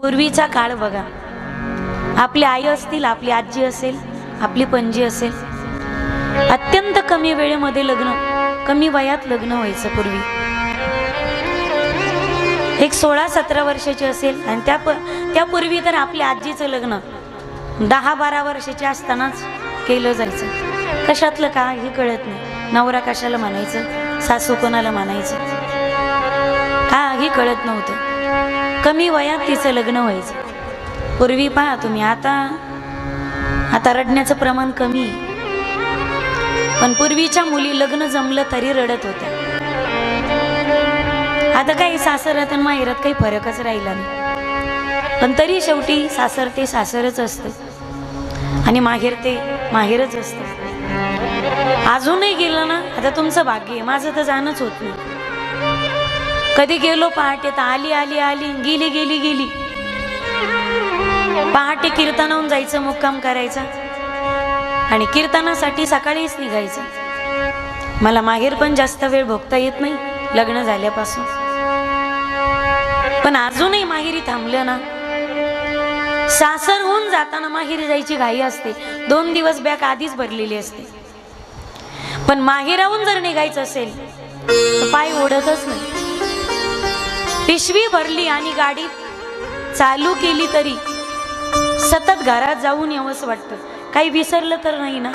पूर्वीचा काळ बघा, आपली आई असतील, आपली आजी असेल, आपली पणजी असेल, अत्यंत कमी वेळेमध्ये लग्न, कमी वयात लग्न व्हायचं पूर्वी। एक 16-17 वर्षाची असेल आणि त्यापूर्वी तर आपल्या आजीचं लग्न 10-12 वर्षाची असतानाच केलं जायचं। कशातलं काय हे कळत नाही, नवरा कशाला म्हणायचं, सासू कोणाला म्हणायचं, काही कळत नव्हतं। कमी वयात तिचं लग्न व्हायचं पूर्वी। पहा तुम्ही, आता रडण्याचं प्रमाण कमी, पण पूर्वीच्या मुली लग्न जमलं तरी रडत होत्या। आता काही सासरात आणि माहेरात काही फरकच राहिला नाही, पण तरी शेवटी सासर ते सासरच असतं आणि माहेर ते माहेरच असतं। अजूनही गेलं ना, आता तुमचं भाग्य आहे, माझं तर जाणंच होत नाही। कधी गेलो पहाटे तर आली आली आली, गेली गेली गेली। पहाटे कीर्तनाहून जायचं, मुक्काम करायचा आणि कीर्तनासाठी सकाळीच निघायचं। मला माहेर पण जास्त वेळ भोगता येत नाही लग्न झाल्यापासून, पण अजूनही माहेरी थांबलं ना, सासर होऊन जाताना माहेरी जायची घाई असते, 2 दिवस बॅग आधीच भरलेली असते। पण माहेराहून जर निघायचं असेल तर पाय ओढतच नाही। पिशवी भरली आणि गाडी चालू केली तरी सतत घरात जाऊन यावंसं वाटतं, काही विसरलं तर नाही ना।